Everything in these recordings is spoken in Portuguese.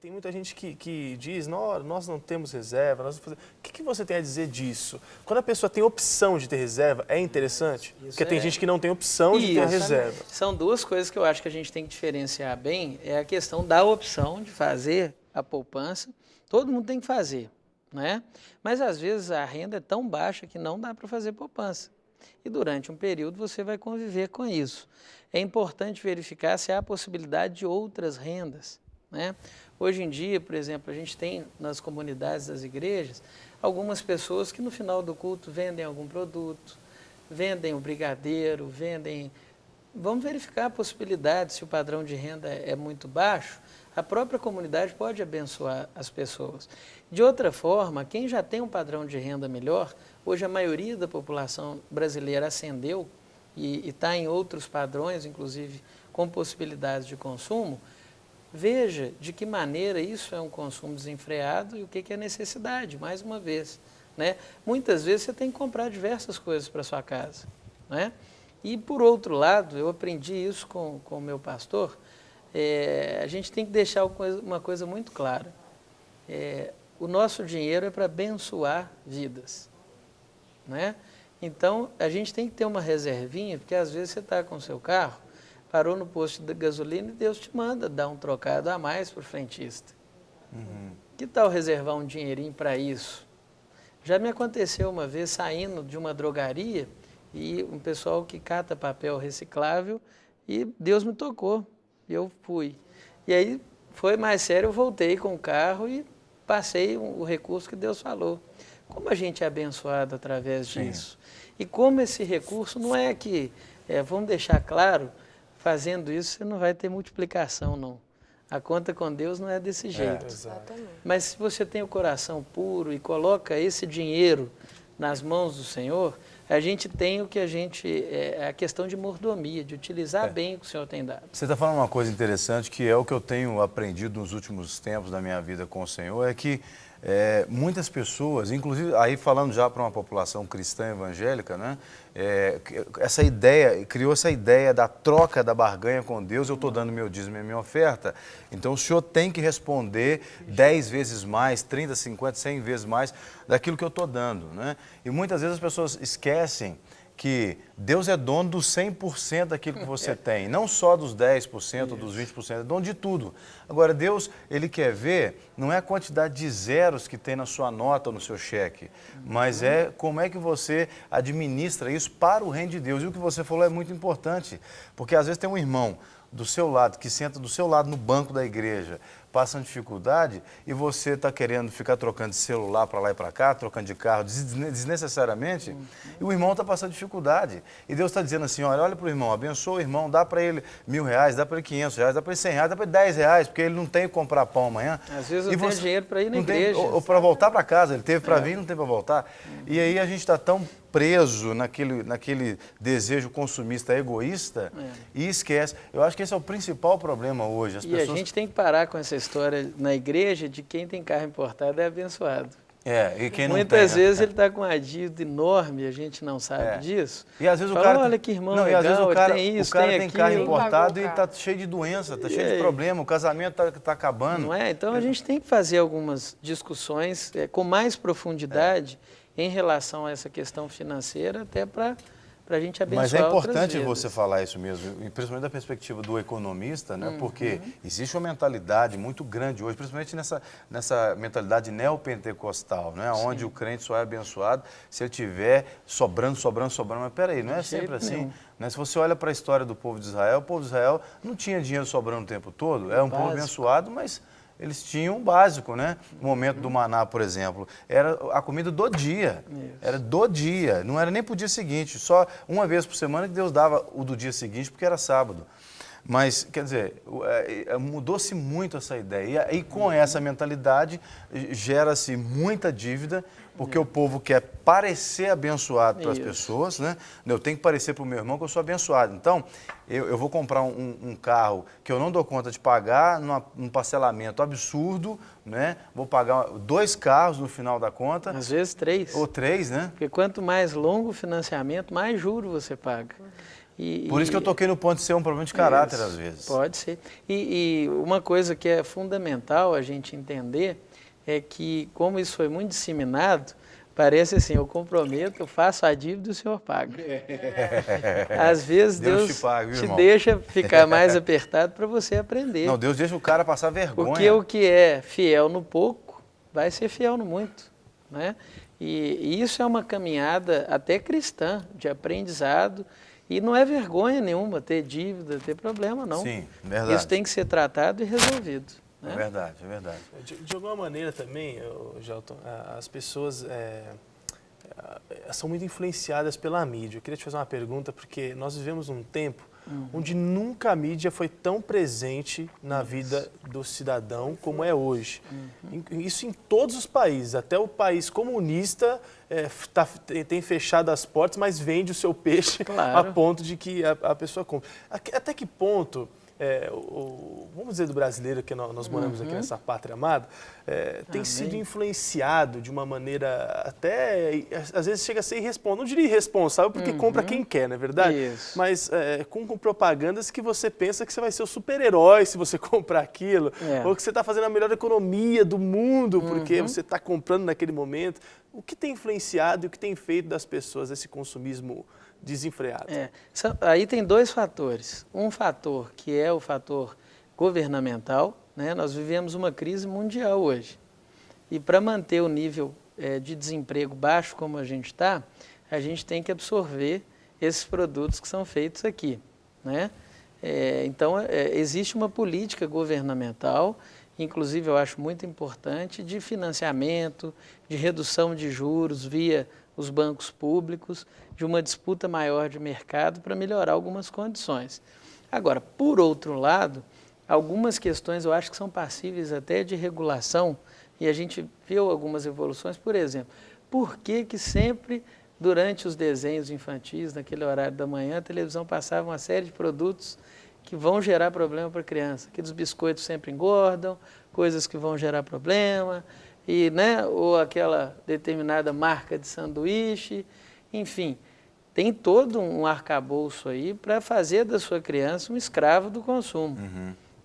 tem muita gente que diz, nós não temos reserva, o que você tem a dizer disso? Quando a pessoa tem opção de ter reserva, é interessante? Porque tem gente que não tem opção de ter reserva. São duas coisas que eu acho que a gente tem que diferenciar bem, é a questão da opção de fazer a poupança, todo mundo tem que fazer, né? Mas às vezes a renda é tão baixa que não dá para fazer poupança. E durante um período você vai conviver com isso. É importante verificar se há possibilidade de outras rendas, né? Hoje em dia, por exemplo, a gente tem nas comunidades das igrejas algumas pessoas que no final do culto vendem algum produto, vendem o brigadeiro, vendem... Vamos verificar a possibilidade, se o padrão de renda é muito baixo, a própria comunidade pode abençoar as pessoas. De outra forma, quem já tem um padrão de renda melhor, hoje a maioria da população brasileira ascendeu e está em outros padrões, inclusive com possibilidades de consumo, veja de que maneira isso é um consumo desenfreado e o que é necessidade, mais uma vez, né? Muitas vezes você tem que comprar diversas coisas para sua casa, né? E por outro lado, eu aprendi isso com o meu pastor, a gente tem que deixar uma coisa muito clara, o nosso dinheiro é para abençoar vidas, né? Então, a gente tem que ter uma reservinha, porque às vezes você está com o seu carro, parou no posto de gasolina e Deus te manda dar um trocado a mais para o frentista. Que tal reservar um dinheirinho para isso? Já me aconteceu uma vez saindo de uma drogaria e um pessoal que cata papel reciclável e Deus me tocou, e eu fui. E aí foi mais sério, eu voltei com o carro e passei o recurso que Deus falou. Como a gente é abençoado através disso? E como esse recurso não é que, vamos deixar claro, fazendo isso você não vai ter multiplicação, não. A conta com Deus não é desse jeito. Exatamente. Mas se você tem o coração puro e coloca esse dinheiro nas mãos do Senhor, a gente tem o que a questão de mordomia, de utilizar bem o que o Senhor tem dado. Você está falando uma coisa interessante, que é o que eu tenho aprendido nos últimos tempos da minha vida com o Senhor, é que muitas pessoas, inclusive aí falando já para uma população cristã evangélica, né, criou essa ideia da troca da barganha com Deus, eu estou dando meu dízimo e minha oferta, então o senhor tem que responder 10 vezes mais, 30, 50, 100 vezes mais daquilo que eu estou dando, né? E muitas vezes as pessoas esquecem que Deus é dono dos 100% daquilo que você tem, não só dos 10%, dos 20%, é dono de tudo. Agora, Deus, Ele quer ver, não é a quantidade de zeros que tem na sua nota ou no seu cheque, mas é como é que você administra isso para o reino de Deus. E o que você falou é muito importante, porque às vezes tem um irmão do seu lado, que senta do seu lado no banco da igreja, passando dificuldade, e você está querendo ficar trocando de celular para lá e para cá, trocando de carro desnecessariamente, e o irmão está passando dificuldade. E Deus está dizendo assim, olha para o irmão, abençoa o irmão, dá para ele R$1.000, dá para ele R$500, dá para ele R$100, dá para ele R$10, porque ele não tem que comprar pão amanhã. Às vezes não tem dinheiro para ir na igreja. Ou para voltar para casa, ele teve para vir e não tem para voltar. E aí a gente está tão preso naquele desejo consumista egoísta e esquece. Eu acho que esse é o principal problema hoje. As pessoas... a gente tem que parar com essa história na igreja de quem tem carro importado é abençoado. E quem não Muitas tem, vezes ele está com uma dívida enorme, a gente não sabe disso. E às vezes fala, o cara... olha que irmão não, legal, e às vezes o cara, tem isso, o cara tem carro aquilo. importado e está cheio de doença, está cheio de problema, o casamento está acabando. Não é? Então a gente tem que fazer algumas discussões com mais profundidade em relação a essa questão financeira, até para a gente abençoar. Mas é importante outras você falar isso mesmo, principalmente da perspectiva do economista, né? Porque existe uma mentalidade muito grande hoje, principalmente nessa mentalidade neopentecostal, né? Onde o crente só é abençoado se ele tiver sobrando. Mas peraí, não é sempre assim. Né? Se você olha para a história do povo de Israel, o povo de Israel não tinha dinheiro sobrando o tempo todo, era um povo abençoado, mas... eles tinham um básico, né? No momento do maná, por exemplo, era a comida do dia. Isso. Era do dia, não era nem para o dia seguinte. Só uma vez por semana que Deus dava o do dia seguinte, porque era sábado. Mas, quer dizer, mudou-se muito essa ideia. E com essa mentalidade, gera-se muita dívida, porque o povo quer parecer abençoado para as pessoas, né? Eu tenho que parecer para o meu irmão que eu sou abençoado. Então, eu vou comprar um carro que eu não dou conta de pagar, num parcelamento absurdo, né? Vou pagar 2 carros no final da conta. Às vezes 3. Ou 3, né? Porque quanto mais longo o financiamento, mais juros você paga. Por isso que eu toquei no ponto de ser um problema de caráter, às vezes. Pode ser. E uma coisa que é fundamental a gente entender é que, como isso foi muito disseminado, parece assim, eu comprometo, eu faço a dívida e o senhor paga. Às vezes Deus te deixa ficar mais apertado para você aprender. Não, Deus deixa o cara passar vergonha. Porque o que é fiel no pouco, vai ser fiel no muito, né? E isso é uma caminhada até cristã, de aprendizado, e não é vergonha nenhuma ter dívida, ter problema, não. Sim, verdade. Isso tem que ser tratado e resolvido. Né? É verdade, é verdade. De alguma maneira também, Gelton, as pessoas são muito influenciadas pela mídia. Eu queria te fazer uma pergunta, porque nós vivemos um tempo onde nunca a mídia foi tão presente na vida do cidadão como é hoje. Isso em todos os países, até o país comunista tem fechado as portas, mas vende o seu peixe a ponto de que a pessoa compra. Até que ponto... vamos dizer do brasileiro, que nós moramos aqui nessa pátria amada, tem sido influenciado de uma maneira até, às vezes chega a ser não diria irresponsável, porque compra quem quer, não é verdade? Isso. Mas com propagandas que você pensa que você vai ser o super-herói se você comprar aquilo, ou que você está fazendo a melhor economia do mundo, porque você está comprando naquele momento. O que tem influenciado e o que tem feito das pessoas esse consumismo desenfreado? Aí tem dois fatores. Um fator que é o fator governamental, né? Nós vivemos uma crise mundial hoje. E para manter o nível de desemprego baixo como a gente está, a gente tem que absorver esses produtos que são feitos aqui, né? Então, existe uma política governamental, inclusive eu acho muito importante, de financiamento, de redução de juros via os bancos públicos, de uma disputa maior de mercado para melhorar algumas condições. Agora, por outro lado, algumas questões eu acho que são passíveis até de regulação, e a gente viu algumas evoluções. Por exemplo, por que sempre, durante os desenhos infantis, naquele horário da manhã, a televisão passava uma série de produtos que vão gerar problema para a criança? Aqueles biscoitos sempre engordam, coisas que vão gerar problema, ou aquela determinada marca de sanduíche, enfim, tem todo um arcabouço aí para fazer da sua criança um escravo do consumo.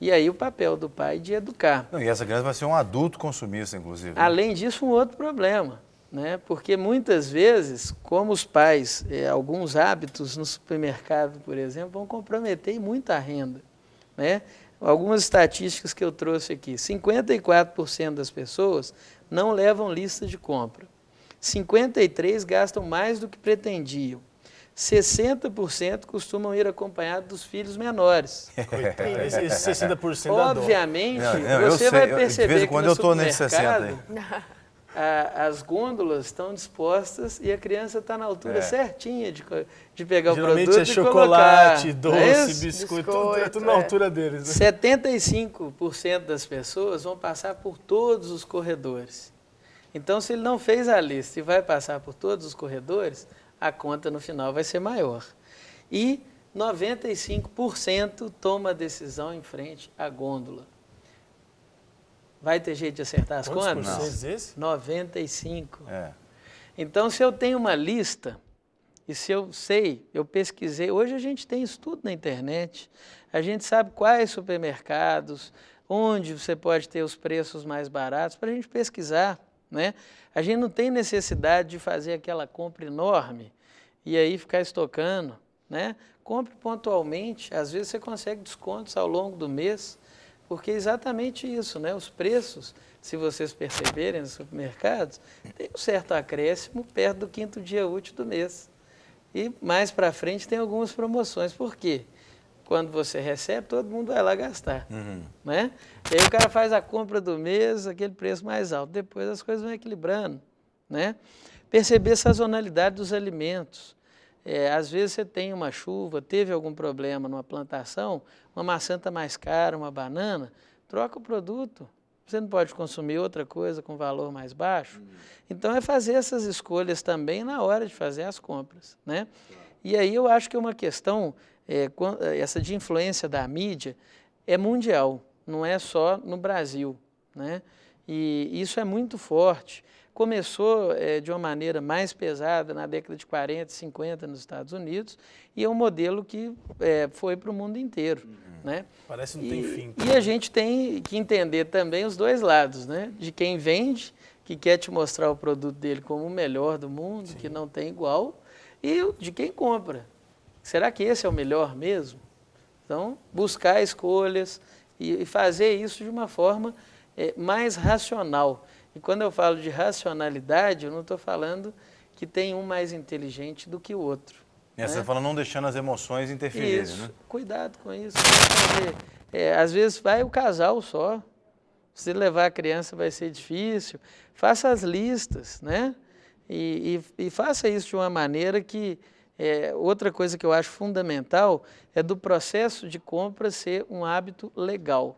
E aí o papel do pai de educar. E essa criança vai ser um adulto consumista, inclusive. Além disso, um outro problema, né? Porque muitas vezes, como os pais, alguns hábitos no supermercado, por exemplo, vão comprometer muita renda, né? Algumas estatísticas que eu trouxe aqui, 54% das pessoas não levam lista de compra, 53% gastam mais do que pretendiam, 60% costumam ir acompanhados dos filhos menores. Esse 60% obviamente, você vai perceber que no supermercado as gôndolas estão dispostas e a criança está na altura certinha de pegar o produto e colocar. Geralmente é chocolate, doce, biscoito, tudo na altura deles. Né? 75% das pessoas vão passar por todos os corredores. Então, se ele não fez a lista e vai passar por todos os corredores, a conta no final vai ser maior. E 95% toma a decisão em frente à gôndola. Vai ter jeito de acertar as contas? Não. 95%. Então, se eu tenho uma lista, e se eu sei, eu pesquisei, hoje a gente tem isso tudo na internet, a gente sabe quais supermercados, onde você pode ter os preços mais baratos, para a gente pesquisar, né? A gente não tem necessidade de fazer aquela compra enorme e aí ficar estocando, né? Compre pontualmente, às vezes você consegue descontos ao longo do mês, porque é exatamente isso, né? Os preços, se vocês perceberem nos supermercados, tem um certo acréscimo perto do 5º dia útil do mês. E mais para frente tem algumas promoções. Por quê? Quando você recebe, todo mundo vai lá gastar. Né? E aí o cara faz a compra do mês, aquele preço mais alto. Depois as coisas vão equilibrando. Né? Perceber a sazonalidade dos alimentos. Às vezes você tem uma chuva, teve algum problema numa plantação, uma maçã está mais cara, uma banana, troca o produto. Você não pode consumir outra coisa com valor mais baixo. Então, é fazer essas escolhas também na hora de fazer as compras. Né? E aí eu acho que é uma questão, essa de influência da mídia, é mundial, não é só no Brasil. Né? E isso é muito forte. Começou de uma maneira mais pesada na década de 40, 50 nos Estados Unidos, e é um modelo que foi para o mundo inteiro. Né? Parece que não tem fim. E a gente tem que entender também os dois lados, né? De quem vende, que quer te mostrar o produto dele como o melhor do mundo, Sim. que não tem igual, e de quem compra. Será que esse é o melhor mesmo? Então, buscar escolhas e fazer isso de uma forma mais racional. E quando eu falo de racionalidade, eu não estou falando que tem um mais inteligente do que o outro. Né? Você está falando não deixando as emoções interferirem, isso, né? Cuidado com isso. Às vezes vai o casal só. Se levar a criança vai ser difícil. Faça as listas, né? E faça isso de uma maneira que... outra coisa que eu acho fundamental é do processo de compra ser um hábito legal.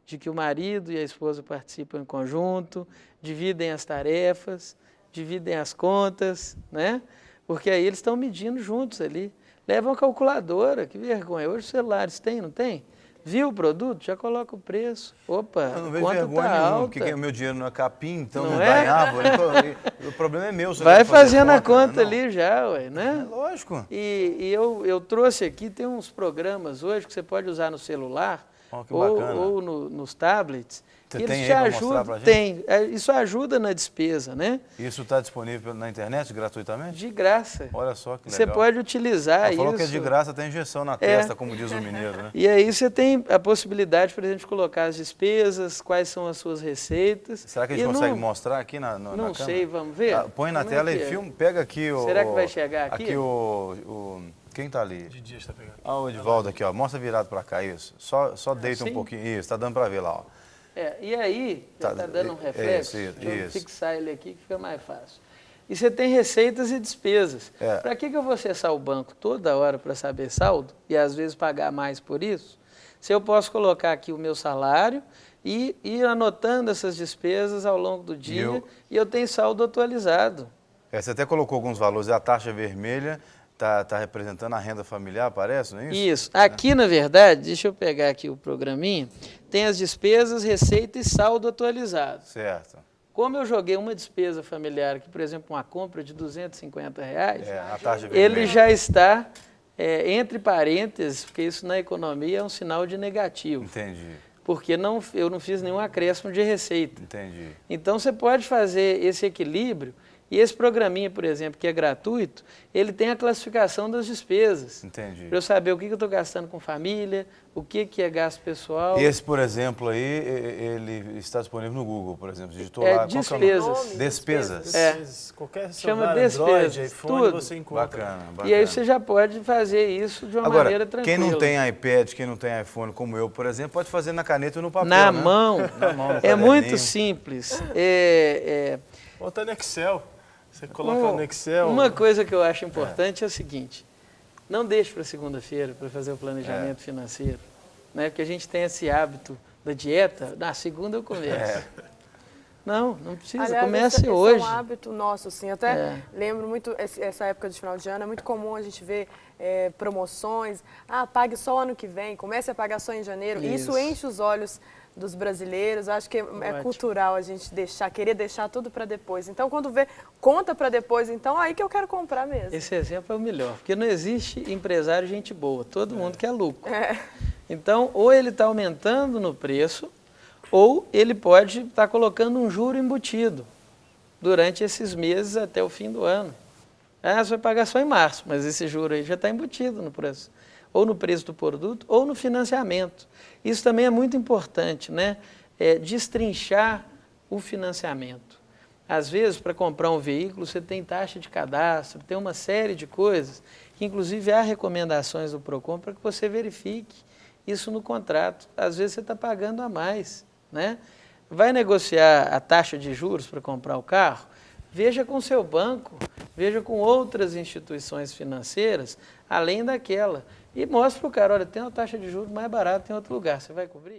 De que o marido e a esposa participam em conjunto, dividem as tarefas, dividem as contas, né? Porque aí eles estão medindo juntos ali. Levam a calculadora, que vergonha. Hoje os celulares tem, não tem? Viu o produto? Já coloca o preço. Opa, eu não vejo conta vergonha tá nenhuma, alta. porque o meu dinheiro não é capim, então não Não dá é? em árvore. O problema é meu. Vai fazendo a conta ali já, ué, né? É lógico. E eu trouxe aqui, tem uns programas hoje que você pode usar no celular, ou nos tablets. Você eles tem te aí para ajudam, mostrar pra gente? Tem. Isso ajuda na despesa, né? Isso está disponível na internet gratuitamente? De graça. Olha só que legal. Você pode utilizar isso. Falou que é de graça, tem injeção na testa, como diz o mineiro, né? E aí você tem a possibilidade, por exemplo, de colocar as despesas, quais são as suas receitas. Será que a gente consegue mostrar aqui na câmera? Não sei, vamos ver? Põe na tela e filma, pega aqui o... Será que vai chegar aqui? Aqui quem está ali? De dia está pegando. O Edivaldo aqui, ó. Mostra virado para cá, isso. Só deita um pouquinho. Isso, tá dando para ver lá, ó. E aí, está dando um reflexo, deixa eu fixar ele aqui que fica mais fácil. E você tem receitas e despesas. Para que eu vou acessar o banco toda hora para saber saldo e às vezes pagar mais por isso? Se eu posso colocar aqui o meu salário e ir anotando essas despesas ao longo do dia e eu tenho saldo atualizado. Você até colocou alguns valores, a taxa vermelha está representando a renda familiar, parece, não é isso? Isso. Aqui, na verdade, deixa eu pegar aqui o programinha, tem as despesas, receita e saldo atualizado. Certo. Como eu joguei uma despesa familiar aqui, por exemplo, uma compra de R$250, a taxa vermelha. ele já está entre parênteses, porque isso na economia é um sinal de negativo. Entendi. Porque eu não fiz nenhum acréscimo de receita. Entendi. Então você pode fazer esse equilíbrio. E esse programinha, por exemplo, que é gratuito, ele tem a classificação das despesas. Entendi. Para eu saber o que eu estou gastando com família, o que é gasto pessoal. Esse, por exemplo, aí, ele está disponível no Google, por exemplo. Digitou lá. Despesas. Despesas. Qualquer chama Android, despesas, iPhone, tudo. você encontra. Bacana. E aí você já pode fazer isso de uma maneira tranquila. Quem não tem iPad, quem não tem iPhone, como eu, por exemplo, pode fazer na caneta e no papel, Na né? mão. Na mão, É muito simples. Bota no Excel. Você coloca no Excel. Uma coisa que eu acho importante é o seguinte: não deixe para segunda-feira para fazer o planejamento financeiro, né? Porque a gente tem esse hábito da dieta, na segunda eu começo. Não precisa, Aliás, comece hoje. Esse é um hábito nosso, assim, até lembro muito, essa época de final de ano, é muito comum a gente ver promoções, pague só o ano que vem, comece a pagar só em janeiro, isso enche os olhos dos brasileiros, acho que é cultural a gente querer deixar tudo para depois. Então, quando vê, conta para depois, então aí que eu quero comprar mesmo. Esse exemplo é o melhor, porque não existe empresário gente boa, todo mundo quer lucro. Então, ou ele está aumentando no preço, ou ele pode estar colocando um juro embutido durante esses meses até o fim do ano. Você vai pagar só em março, mas esse juro aí já está embutido no preço. Ou no preço do produto, ou no financiamento. Isso também é muito importante, né? Destrinchar o financiamento. Às vezes, para comprar um veículo, você tem taxa de cadastro, tem uma série de coisas, que inclusive há recomendações do PROCON para que você verifique isso no contrato. Às vezes você está pagando a mais, né? Vai negociar a taxa de juros para comprar o carro? Veja com o seu banco, veja com outras instituições financeiras, além daquela. E mostra para o cara, olha, tem uma taxa de juros mais barata em outro lugar, você vai cobrir?